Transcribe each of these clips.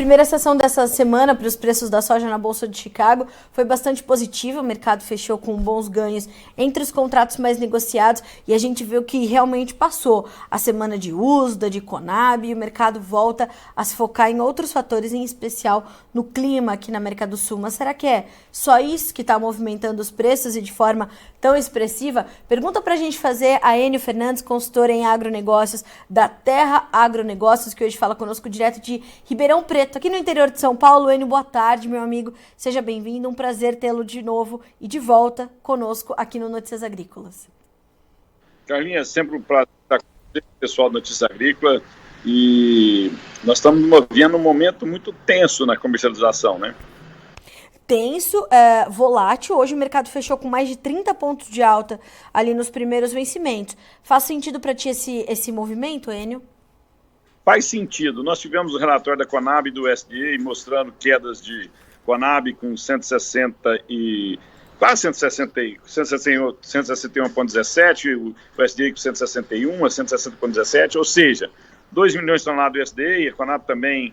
primeira sessão dessa semana para os preços da soja na Bolsa de Chicago foi bastante positiva. O mercado fechou com bons ganhos entre os contratos mais negociados e a gente viu que realmente passou a semana de USDA, de Conab, e o mercado volta a se focar em outros fatores, em especial no clima aqui na América do Sul. Mas será que é só isso que está movimentando os preços e de forma tão expressiva? Pergunta para a gente fazer a Enio Fernandes, consultora em agronegócios da Terra Agronegócios, que hoje fala conosco direto de Ribeirão Preto, aqui no interior de São Paulo. Enio, boa tarde, meu amigo. Seja bem-vindo. Um prazer tê-lo de novo e de volta conosco aqui no Notícias Agrícolas. Carlinha, sempre um prazer estar com o pessoal do Notícias Agrícolas. E nós estamos vivendo um momento muito tenso na comercialização, né? Tenso, volátil. Hoje o mercado fechou com mais de 30 pontos de alta ali nos primeiros vencimentos. Faz sentido para ti esse movimento, Enio? Faz sentido. Nós tivemos o relatório da Conab e do USDA mostrando quedas de Conab com 160 e quase 161,17, o USDA com 161 a 160,17, ou seja, 2 milhões de toneladas do USDA, a Conab também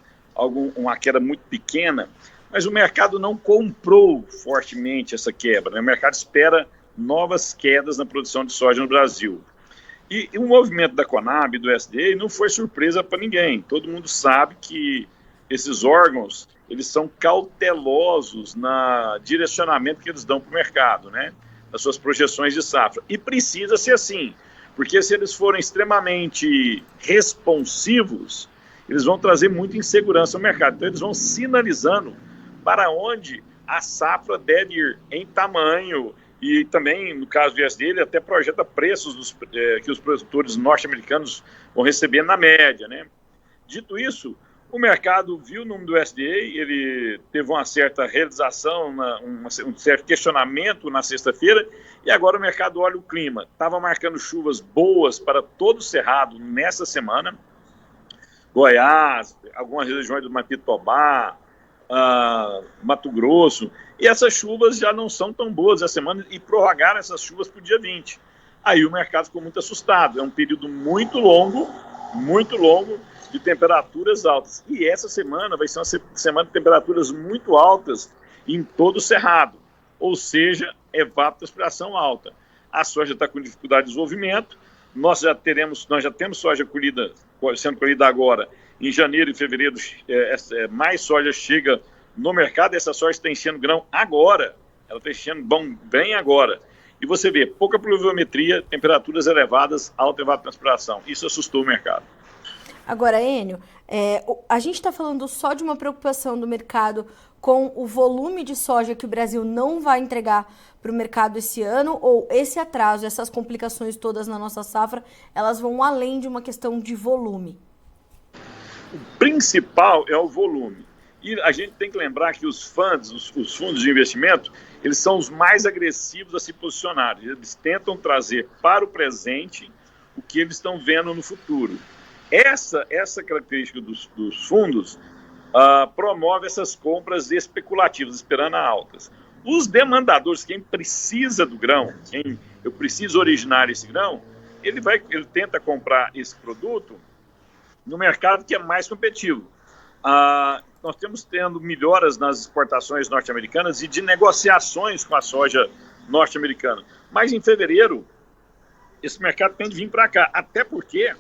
uma queda muito pequena, mas o mercado não comprou fortemente essa quebra, né? O mercado espera novas quedas na produção de soja no Brasil. E o movimento da Conab e do USDA não foi surpresa para ninguém. Todo mundo sabe que esses órgãos, eles são cautelosos no direcionamento que eles dão para o mercado, né? Nas suas projeções de safra. E precisa ser assim, porque se eles forem extremamente responsivos, eles vão trazer muita insegurança ao mercado. Então eles vão sinalizando para onde a safra deve ir em tamanho. E também, no caso do USDA, ele até projeta preços que os produtores norte-americanos vão receber na média, né? Dito isso, o mercado viu o número do USDA, ele teve uma certa realização, um certo questionamento na sexta-feira, e agora o mercado olha o clima. Estava marcando chuvas boas para todo o Cerrado nessa semana, Goiás, algumas regiões do Mapitobá, Mato Grosso, e essas chuvas já não são tão boas essa semana e prorrogaram essas chuvas para o dia 20. Aí o mercado ficou muito assustado. É um período muito longo de temperaturas altas. E essa semana vai ser uma semana de temperaturas muito altas em todo o Cerrado, ou seja, evapotranspiração alta. A soja está com dificuldade de desenvolvimento. Nós já temos soja sendo colhida agora. Em janeiro e fevereiro, mais soja chega no mercado. Essa soja está enchendo grão agora. Ela está enchendo bem agora. E você vê, pouca pluviometria, temperaturas elevadas, alta evapotranspiração. Isso assustou o mercado. Agora, Enio, a gente está falando só de uma preocupação do mercado com o volume de soja que o Brasil não vai entregar para o mercado esse ano, ou esse atraso, essas complicações todas na nossa safra, elas vão além de uma questão de volume? O principal é o volume. E a gente tem que lembrar que os fundos de investimento, eles são os mais agressivos a se posicionar. Eles tentam trazer para o presente o que eles estão vendo no futuro. Essa característica dos fundos promove essas compras especulativas, esperando altas. Os demandadores, quem precisa do grão, eu preciso originar esse grão, ele tenta comprar esse produto no mercado que é mais competitivo. Nós temos tendo melhoras nas exportações norte-americanas e de negociações com a soja norte-americana. Mas em fevereiro, esse mercado tem de vir para cá, até porque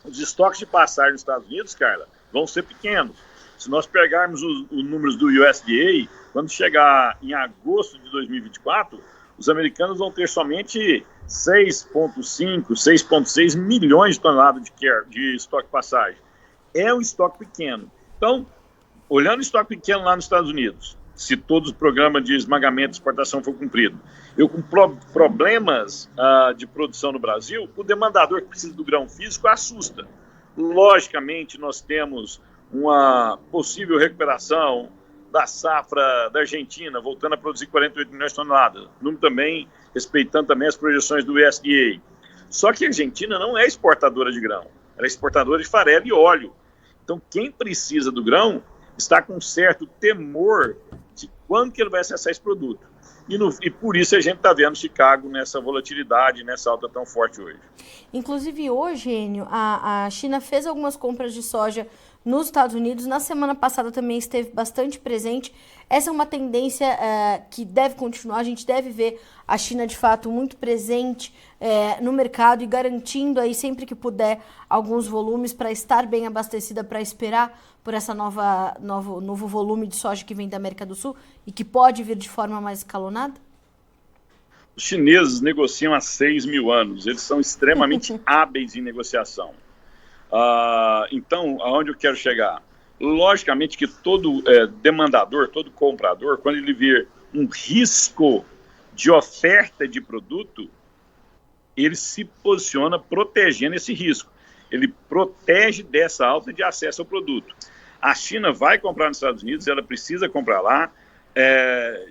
os estoques de passagem nos Estados Unidos, Carla, vão ser pequenos. Se nós pegarmos os números do USDA, quando chegar em agosto de 2024, os americanos vão ter somente 6,5, 6,6 milhões de toneladas de estoque de passagem. É um estoque pequeno. Então, olhando o estoque pequeno lá nos Estados Unidos, se todos os programas de esmagamento e exportação for cumprido, eu com problemas de produção no Brasil, o demandador que precisa do grão físico assusta. Logicamente, nós temos uma possível recuperação da safra da Argentina, voltando a produzir 48 milhões de toneladas, número também respeitando também as projeções do USDA. Só que a Argentina não é exportadora de grão, ela é exportadora de farelo e óleo. Então, quem precisa do grão está com um certo temor de quando que ele vai acessar esse produto. E por isso a gente está vendo Chicago nessa volatilidade, nessa alta tão forte hoje. Inclusive hoje, Enio, a China fez algumas compras de soja nos Estados Unidos. Na semana passada também esteve bastante presente. Essa é uma tendência que deve continuar. A gente deve ver a China, de fato, muito presente no mercado e garantindo aí, sempre que puder, alguns volumes para estar bem abastecida, para esperar por essa novo volume de soja que vem da América do Sul e que pode vir de forma mais escalonada? Os chineses negociam há 6.000 anos. Eles são extremamente hábeis em negociação. Então, aonde eu quero chegar? Logicamente que todo demandador, todo comprador, quando ele vê um risco de oferta de produto, ele se posiciona protegendo esse risco. Ele protege dessa alta de acesso ao produto. A China vai comprar nos Estados Unidos, ela precisa comprar lá.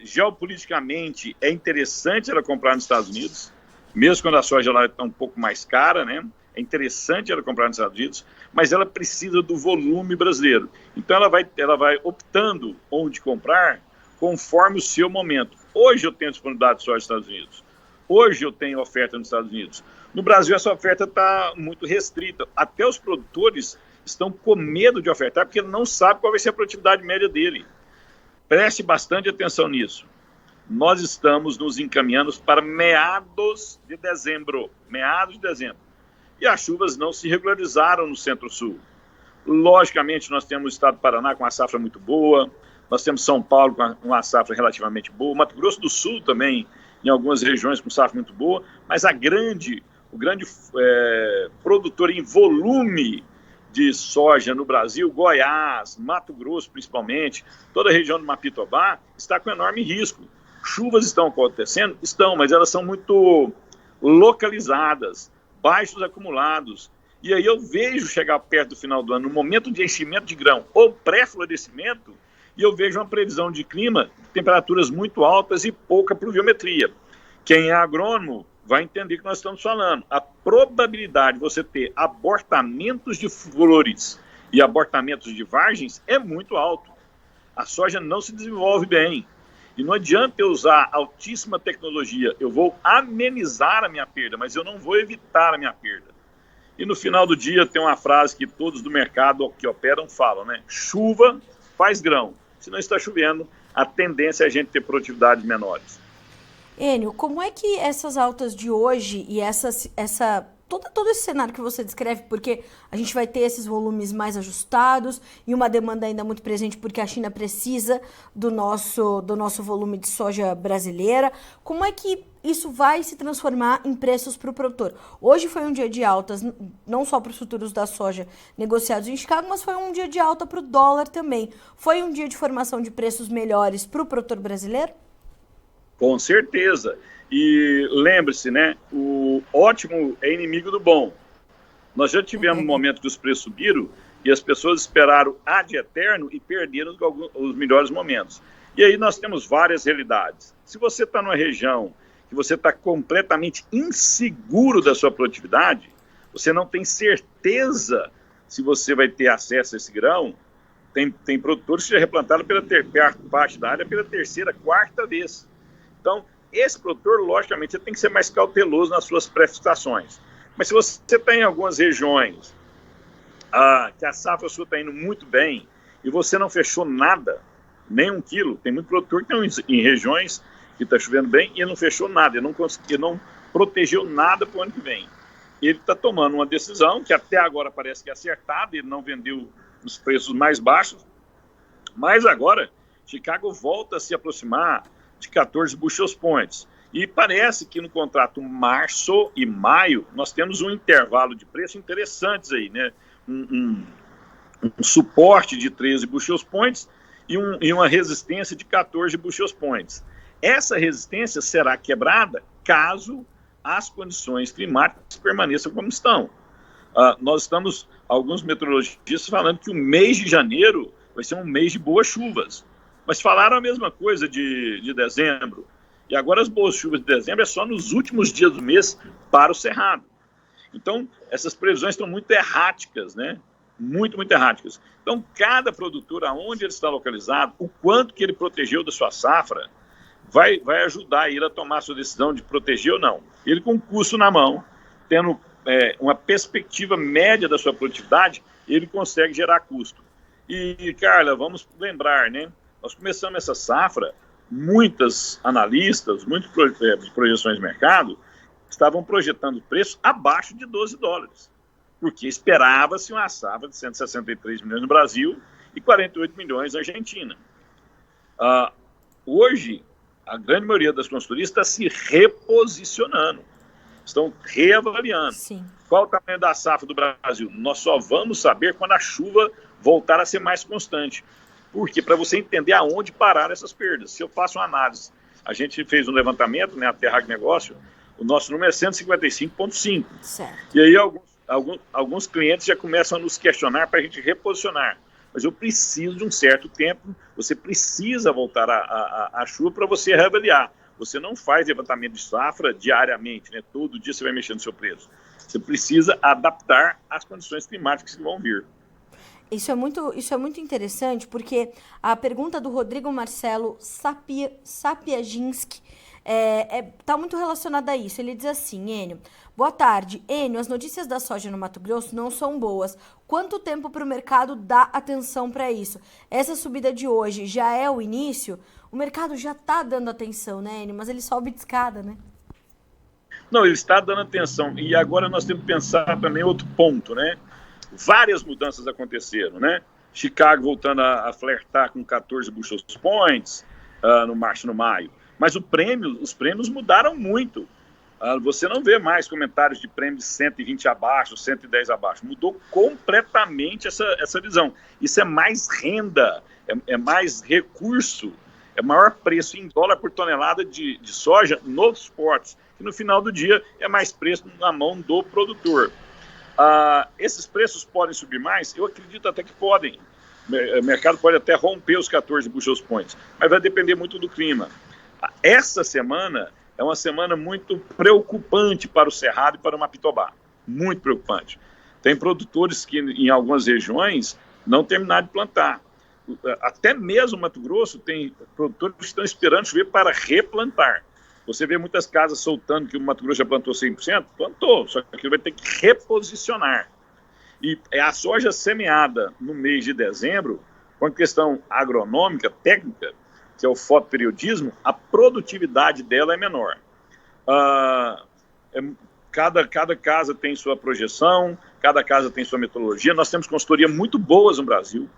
Geopoliticamente, é interessante ela comprar nos Estados Unidos, mesmo quando a soja lá está um pouco mais cara, né? É interessante ela comprar nos Estados Unidos, mas ela precisa do volume brasileiro. Então ela vai optando onde comprar conforme o seu momento. Hoje eu tenho disponibilidade de soja nos Estados Unidos. Hoje eu tenho oferta nos Estados Unidos. No Brasil essa oferta está muito restrita. Até os produtores estão com medo de ofertar porque não sabem qual vai ser a produtividade média dele. Preste bastante atenção nisso. Nós estamos nos encaminhando para meados de dezembro. E as chuvas não se regularizaram no Centro-Sul. Logicamente, nós temos o estado do Paraná com uma safra muito boa, nós temos São Paulo com uma safra relativamente boa, Mato Grosso do Sul também, em algumas regiões com safra muito boa, mas o grande produtor em volume de soja no Brasil, Goiás, Mato Grosso principalmente, toda a região do Mapitobá, está com enorme risco. Chuvas estão acontecendo? Estão, mas elas são muito localizadas, baixos acumulados. E aí eu vejo chegar perto do final do ano, no momento de enchimento de grão ou pré-florescimento, e eu vejo uma previsão de clima, temperaturas muito altas e pouca pluviometria. Quem é agrônomo vai entender que nós estamos falando. A probabilidade de você ter abortamentos de flores e abortamentos de vargens é muito alto. A soja não se desenvolve bem. E não adianta eu usar altíssima tecnologia. Eu vou amenizar a minha perda, mas eu não vou evitar a minha perda. E no final do dia tem uma frase que todos do mercado que operam falam, né? Chuva faz grão. Se não está chovendo, a tendência é a gente ter produtividades menores. Enio, como é que essas altas de hoje e todo esse cenário que você descreve, porque a gente vai ter esses volumes mais ajustados e uma demanda ainda muito presente porque a China precisa do nosso volume de soja brasileira, como é que isso vai se transformar em preços para o produtor? Hoje foi um dia de altas, não só para os futuros da soja negociados em Chicago, mas foi um dia de alta para o dólar também. Foi um dia de formação de preços melhores para o produtor brasileiro? Com certeza. E lembre-se, né? O ótimo é inimigo do bom. Nós já tivemos um momento que os preços subiram e as pessoas esperaram ad eterno e perderam os melhores momentos. E aí nós temos várias realidades. Se você está numa região que você está completamente inseguro da sua produtividade, você não tem certeza se você vai ter acesso a esse grão. Tem produtores que já replantaram parte da área pela terceira, quarta vez. Então, esse produtor, logicamente, tem que ser mais cauteloso nas suas pré-fixações. Mas se você está em algumas regiões que a safra sua está indo muito bem e você não fechou nada, nem 1 quilo, tem muito produtor que está em regiões que está chovendo bem e não fechou nada, ele não protegeu nada para o ano que vem. Ele está tomando uma decisão que até agora parece que é acertada, ele não vendeu nos preços mais baixos, mas agora Chicago volta a se aproximar de 14 bushel points. E parece que no contrato março e maio, nós temos um intervalo de preço interessantes aí, né? Um suporte de 13 bushel points e uma resistência de 14 bushel points. Essa resistência será quebrada caso as condições climáticas permaneçam como estão. Nós estamos, alguns meteorologistas, falando que o mês de janeiro vai ser um mês de boas chuvas. Mas falaram a mesma coisa de dezembro. E agora as boas chuvas de dezembro é só nos últimos dias do mês para o cerrado. Então, essas previsões estão muito erráticas, né? Muito, muito erráticas. Então, cada produtor, aonde ele está localizado, o quanto que ele protegeu da sua safra, vai ajudar ele a tomar a sua decisão de proteger ou não. Ele com o custo na mão, tendo uma perspectiva média da sua produtividade ele consegue gerar custo. E, Carla, vamos lembrar, né? Nós começamos essa safra, muitas analistas, muitas projeções de mercado estavam projetando preço abaixo de $12, porque esperava-se uma safra de 163 milhões no Brasil e 48 milhões na Argentina. Hoje, a grande maioria das consultorias está se reposicionando, estão reavaliando. Sim. Qual o tamanho da safra do Brasil? Nós só vamos saber quando a chuva voltar a ser mais constante. Por quê? Para você entender aonde parar essas perdas. Se eu faço uma análise, a gente fez um levantamento, né, a Terra Agronegócio, o nosso número é 155,5. Certo. E aí alguns clientes já começam a nos questionar para a gente reposicionar. Mas eu preciso de um certo tempo, você precisa voltar à chuva para você reavaliar. Você não faz levantamento de safra diariamente, né? Todo dia você vai mexendo no seu preço. Você precisa adaptar às condições climáticas que vão vir. Isso é muito interessante, porque a pergunta do Rodrigo Marcelo Sapiaginski está muito relacionada a isso. Ele diz assim: Enio, boa tarde. Enio, as notícias da soja no Mato Grosso não são boas. Quanto tempo para o mercado dar atenção para isso? Essa subida de hoje já é o início? O mercado já está dando atenção, né, Enio? Mas ele sobe de escada, né? Não, ele está dando atenção. E agora nós temos que pensar também outro ponto, né? Várias mudanças aconteceram, né? Chicago voltando a flertar com 14 bushel points no março, no maio. Mas os prêmios mudaram muito. Você não vê mais comentários de prêmio de 120 abaixo, 110 abaixo. Mudou completamente essa visão. Isso é mais renda, é mais recurso, é maior preço em dólar por tonelada de soja nos portos, que no final do dia é mais preço na mão do produtor. Esses preços podem subir mais? Eu acredito até que podem. O mercado pode até romper os 14 bushel points, mas vai depender muito do clima. Essa semana é uma semana muito preocupante para o Cerrado e para o Mapitobá. Muito preocupante. Tem produtores que em algumas regiões não terminaram de plantar. Até mesmo Mato Grosso tem produtores que estão esperando chover para replantar. Você vê muitas casas soltando que o Mato Grosso já plantou 100%, plantou, só que ele vai ter que reposicionar. E a soja semeada no mês de dezembro, com a questão agronômica, técnica, que é o fotoperiodismo, a produtividade dela é menor. Cada casa tem sua projeção, cada casa tem sua metodologia. Nós temos consultoria muito boas no Brasil.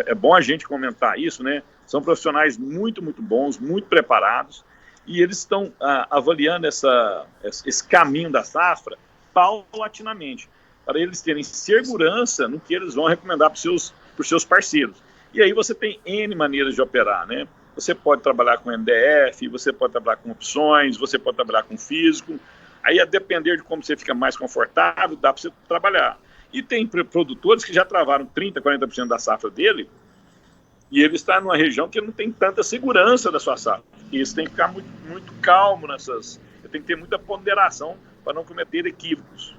É bom a gente comentar isso, né? São profissionais muito, muito bons, muito preparados, e eles estão avaliando esse caminho da safra paulatinamente, para eles terem segurança no que eles vão recomendar para os seus parceiros. E aí você tem N maneiras de operar, né? Você pode trabalhar com NDF, você pode trabalhar com opções, você pode trabalhar com físico. Aí, a depender de como você fica mais confortável, dá para você trabalhar. E tem produtores que já travaram 30%, 40% da safra dele, e ele está numa região que não tem tanta segurança da sua safra. E isso tem que ficar muito, muito calmo tem que ter muita ponderação para não cometer equívocos.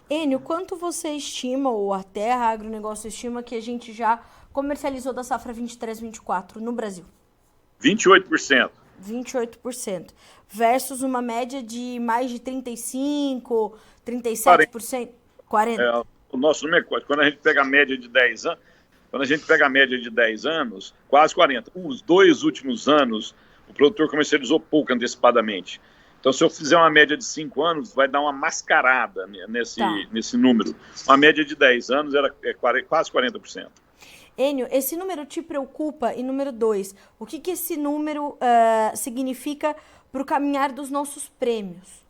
Enio, quanto você estima, ou a Terra Agronegócio estima, que a gente já comercializou da safra 23-24 no Brasil? 28%. 28%. Versus uma média de mais de 35%, 37%, 40%. O nosso número é quando a gente pega a média de 10 anos, quase 40%. Os 2 últimos anos, o produtor comercializou pouco antecipadamente. Então, se eu fizer uma média de 5 anos, vai dar uma mascarada nesse número. Uma média de 10 anos quase 40%. Enio, esse número te preocupa? E número 2, o que esse número significa para o caminhar dos nossos prêmios?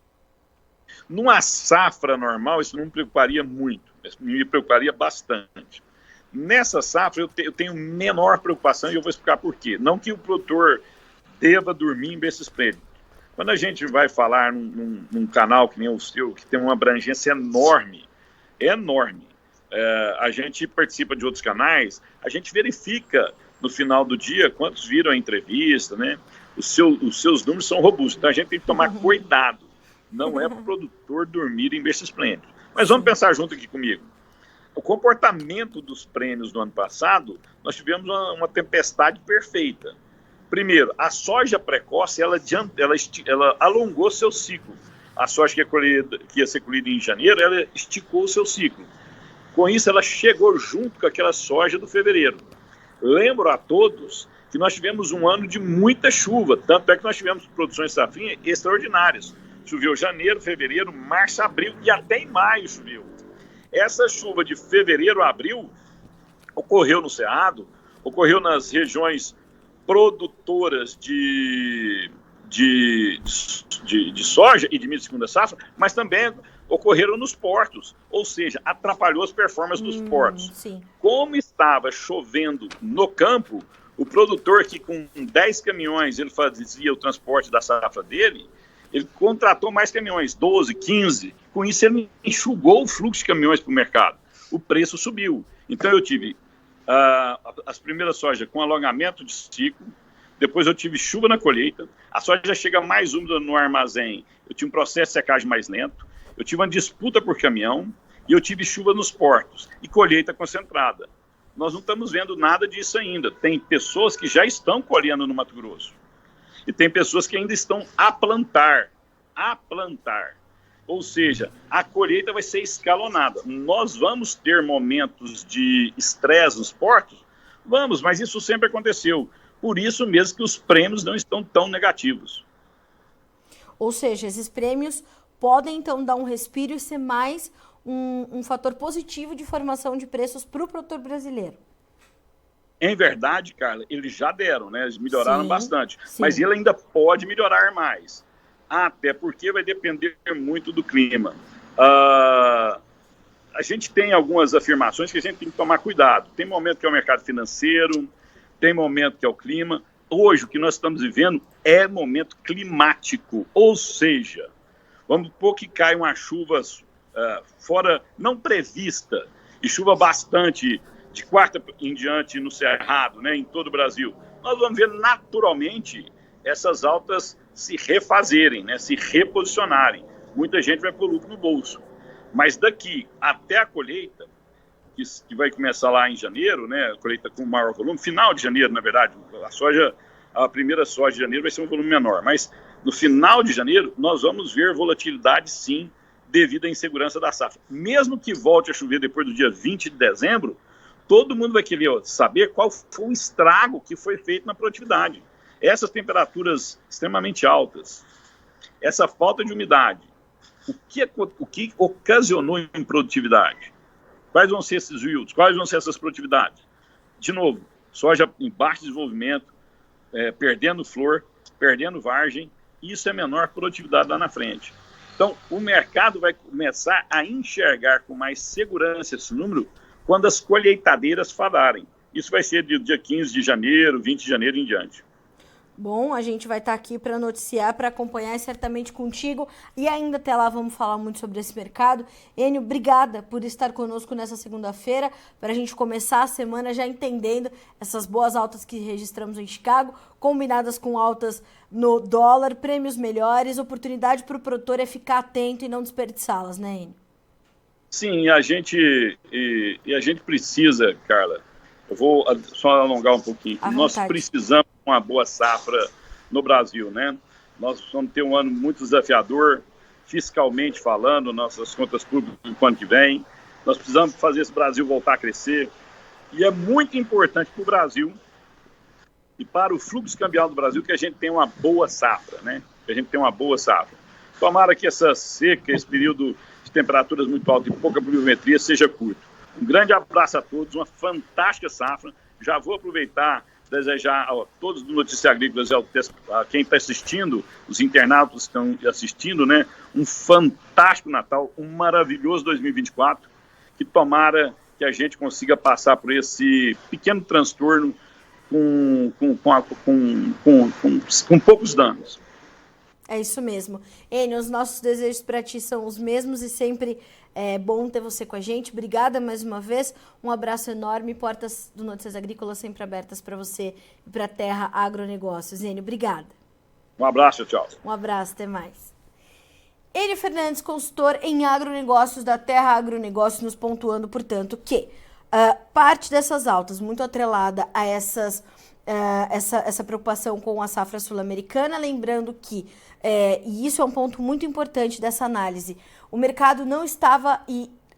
Numa safra normal, isso não me preocuparia muito, me preocuparia bastante. Nessa safra, eu tenho menor preocupação e eu vou explicar por quê. Não que o produtor deva dormir em berço esplêndido. Quando a gente vai falar num canal que nem o seu, que tem uma abrangência enorme, a gente participa de outros canais, a gente verifica no final do dia quantos viram a entrevista, né? Os seus números são robustos, então a gente tem que tomar cuidado. Não é para o produtor dormir em berço esplêndido. Mas vamos pensar junto aqui comigo. O comportamento dos prêmios do ano passado, nós tivemos uma tempestade perfeita. Primeiro, a soja precoce, ela alongou seu ciclo. a soja que ia ser colhida em janeiro, ela esticou o seu ciclo. Com isso, ela chegou junto com aquela soja do fevereiro. Lembro a todos que nós tivemos um ano de muita chuva, tanto é que nós tivemos produções safrinha extraordinárias. Choveu janeiro, fevereiro, março, abril e até em maio choveu. Essa chuva de fevereiro a abril ocorreu no Cerrado, ocorreu nas regiões produtoras de soja e de milho de segunda safra, mas também ocorreram nos portos, ou seja, atrapalhou as performances dos portos. Sim. Como estava chovendo no campo, o produtor que com 10 caminhões ele fazia o transporte da safra dele, ele contratou mais caminhões, 12, 15, com isso ele enxugou o fluxo de caminhões para o mercado. O preço subiu. Então eu tive as primeiras sojas com alongamento de ciclo, depois eu tive chuva na colheita, a soja chega mais úmida no armazém, eu tive um processo de secagem mais lento, eu tive uma disputa por caminhão e eu tive chuva nos portos e colheita concentrada. Nós não estamos vendo nada disso ainda. Tem pessoas que já estão colhendo no Mato Grosso e tem pessoas que ainda estão a plantar. Ou seja, a colheita vai ser escalonada. Nós vamos ter momentos de estresse nos portos? Vamos, mas isso sempre aconteceu. Por isso mesmo que os prêmios não estão tão negativos. Ou seja, esses prêmios podem então dar um respiro e ser mais um fator positivo de formação de preços para o produtor brasileiro. Em verdade, Carla, eles já deram, né? Eles melhoraram bastante. Sim. Mas ele ainda pode melhorar mais. Até porque vai depender muito do clima. A gente tem algumas afirmações que a gente tem que tomar cuidado. Tem momento que é o mercado financeiro, tem momento que é o clima. Hoje, o que nós estamos vivendo é momento climático. Ou seja, vamos supor que cai uma chuva fora, não prevista, e chuva bastante de quarta em diante no Cerrado, né, em todo o Brasil. Nós vamos ver naturalmente essas altas se refazerem, né, se reposicionarem. Muita gente vai pôr lucro no bolso. Mas daqui até a colheita, que vai começar lá em janeiro, né, a colheita com maior volume, final de janeiro, na verdade, a primeira soja de janeiro vai ser um volume menor, mas no final de janeiro nós vamos ver volatilidade sim, devido à insegurança da safra. Mesmo que volte a chover depois do dia 20 de dezembro, todo mundo vai querer saber qual foi o estrago que foi feito na produtividade. Essas temperaturas extremamente altas, essa falta de umidade, o que ocasionou em produtividade? Quais vão ser esses yields? Quais vão ser essas produtividades? De novo, soja em baixo desenvolvimento, perdendo flor, perdendo vargem, isso é menor produtividade lá na frente. Então, o mercado vai começar a enxergar com mais segurança esse número quando as colheitadeiras falarem. Isso vai ser do dia 15 de janeiro, 20 de janeiro em diante. Bom, a gente vai estar aqui para noticiar, para acompanhar certamente contigo. E ainda até lá vamos falar muito sobre esse mercado. Enio, obrigada por estar conosco nessa segunda-feira, para a gente começar a semana já entendendo essas boas altas que registramos em Chicago, combinadas com altas no dólar, prêmios melhores, oportunidade para o produtor é ficar atento e não desperdiçá-las, né, Enio? Sim, a gente precisa, Carla, eu vou só alongar um pouquinho. Nós precisamos de uma boa safra no Brasil, né? Nós vamos ter um ano muito desafiador, fiscalmente falando, nossas contas públicas no ano que vem. Nós precisamos fazer esse Brasil voltar a crescer. E é muito importante para o Brasil e para o fluxo cambial do Brasil que a gente tenha uma boa safra, né? Que a gente tenha uma boa safra. Tomara que essa seca, esse período de temperaturas muito altas e pouca pluviometria seja curto. Um grande abraço a todos, uma fantástica safra. Já vou aproveitar, desejar a todos do Notícias Agrícolas, a quem está assistindo, os internautas que estão assistindo, né, um fantástico Natal, um maravilhoso 2024, que tomara que a gente consiga passar por esse pequeno transtorno com poucos danos. É isso mesmo. Enio, os nossos desejos para ti são os mesmos e sempre é bom ter você com a gente. Obrigada mais uma vez. Um abraço enorme. Portas do Notícias Agrícolas sempre abertas para você e para a Terra Agronegócios. Enio, obrigada. Um abraço, tchau. Um abraço, até mais. Enio Fernandes, consultor em agronegócios da Terra Agronegócios, nos pontuando, portanto, que parte dessas altas, muito atrelada a essas essa preocupação com a safra sul-americana, lembrando que, e isso é um ponto muito importante dessa análise, o mercado não estava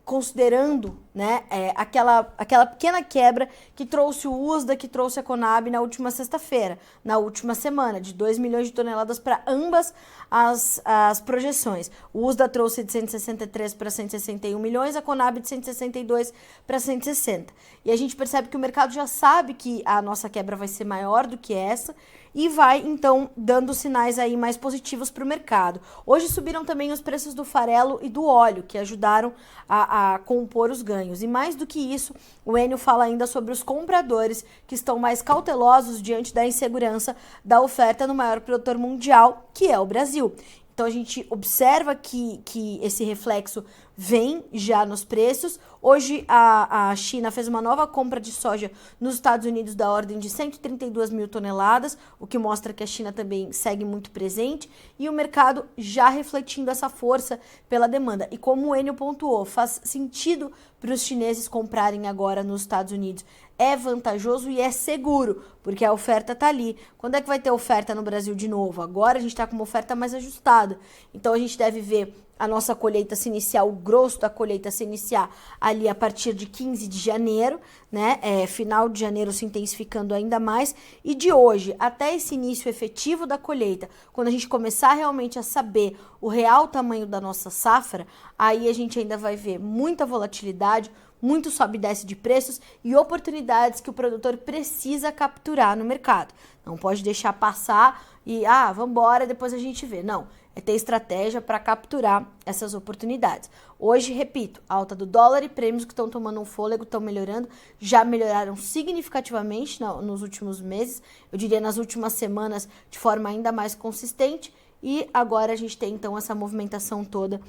considerando, né, aquela pequena quebra que trouxe o USDA, que trouxe a Conab na última sexta-feira, na última semana, de 2 milhões de toneladas para ambas as projeções. O USDA trouxe de 163 para 161 milhões, a Conab de 162 para 160. E a gente percebe que o mercado já sabe que a nossa quebra vai ser maior do que essa, e vai, então, dando sinais aí mais positivos para o mercado. Hoje subiram também os preços do farelo e do óleo, que ajudaram a compor os ganhos. E mais do que isso, o Enio fala ainda sobre os compradores que estão mais cautelosos diante da insegurança da oferta no maior produtor mundial, que é o Brasil. Então a gente observa que esse reflexo vem já nos preços. Hoje a China fez uma nova compra de soja nos Estados Unidos da ordem de 132 mil toneladas, o que mostra que a China também segue muito presente, e o mercado já refletindo essa força pela demanda. E como o Enio pontuou, faz sentido para os chineses comprarem agora nos Estados Unidos. É vantajoso e é seguro, porque a oferta está ali. Quando é que vai ter oferta no Brasil de novo? Agora a gente está com uma oferta mais ajustada. Então a gente deve ver a nossa colheita se iniciar, o grosso da colheita se iniciar ali a partir de 15 de janeiro, né? Final de janeiro se intensificando ainda mais. E de hoje até esse início efetivo da colheita, quando a gente começar realmente a saber o real tamanho da nossa safra, aí a gente ainda vai ver muita volatilidade, muito sobe e desce de preços e oportunidades que o produtor precisa capturar no mercado. Não pode deixar passar e, vamos embora, depois a gente vê. Não, é ter estratégia para capturar essas oportunidades. Hoje, repito, alta do dólar e prêmios que estão tomando um fôlego, estão melhorando, já melhoraram significativamente nos últimos meses, eu diria nas últimas semanas de forma ainda mais consistente. E agora a gente tem, então, essa movimentação toda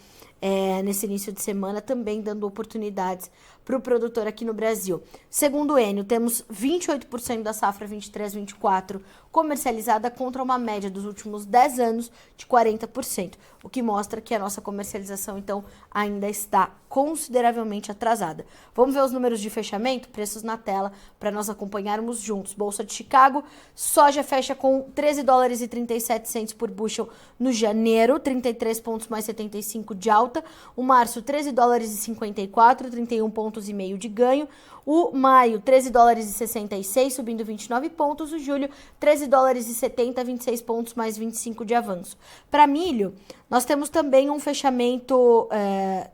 nesse início de semana, também dando oportunidades para o produtor aqui no Brasil. Segundo o Enio, temos 28% da safra 23-24 comercializada contra uma média dos últimos 10 anos de 40%, o que mostra que a nossa comercialização, então, ainda está consideravelmente atrasada. Vamos ver os números de fechamento, preços na tela, para nós acompanharmos juntos. Bolsa de Chicago, soja fecha com 13 dólares e 37 cents por bushel no janeiro, 33 pontos mais 75 de alta. O março, 13 dólares e 54, 31 pontos e meio de ganho. O maio, 13 dólares e 66, subindo 29 pontos. O julho, 13 dólares e 70, 26 pontos mais 25 de avanço. Para milho, nós temos também um fechamento,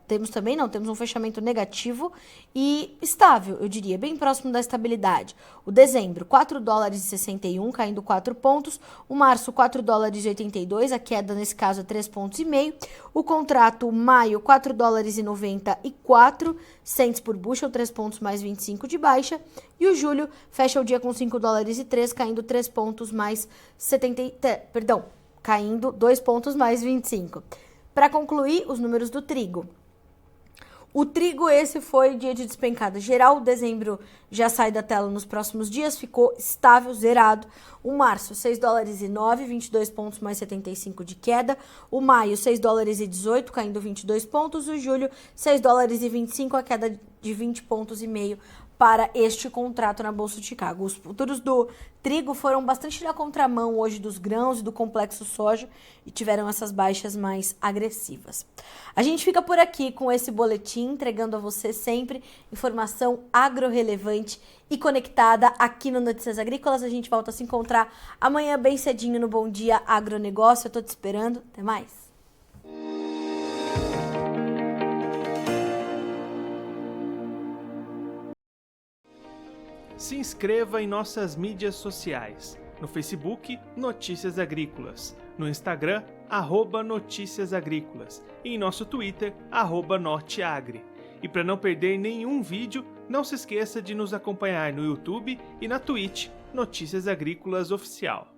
temos um fechamento negativo e estável, eu diria, bem próximo da estabilidade. O dezembro, 4 dólares e 61, caindo 4 pontos. O março, 4 dólares e 82, a queda nesse caso é 3 pontos e meio. O contrato, maio, 4 dólares e 94 cents por bushel, 3 pontos mais 25 de baixa. E o julho fecha o dia com 5 dólares e 3, caindo 3 pontos mais 70, caindo 2 pontos mais 25. Para concluir, os números do trigo. O trigo, esse foi dia de despencada geral. Dezembro já sai da tela nos próximos dias, ficou estável, zerado. O março, 6 dólares e 9, 22 pontos mais 75 de queda. O maio, 6 dólares e 18, caindo 22 pontos. O julho, 6 dólares e 25, a queda de 20 pontos e meio para este contrato na Bolsa de Chicago. Os futuros do trigo foram bastante na contramão hoje dos grãos e do complexo soja e tiveram essas baixas mais agressivas. A gente fica por aqui com esse boletim, entregando a você sempre informação agro-relevante e conectada aqui no Notícias Agrícolas. A gente volta a se encontrar amanhã bem cedinho no Bom Dia Agronegócio. Eu tô te esperando. Até mais. Se inscreva em nossas mídias sociais. No Facebook, Notícias Agrícolas. No Instagram, @Notícias Agrícolas. E em nosso Twitter, @Norteagri. E para não perder nenhum vídeo, não se esqueça de nos acompanhar no YouTube e na Twitch, Notícias Agrícolas Oficial.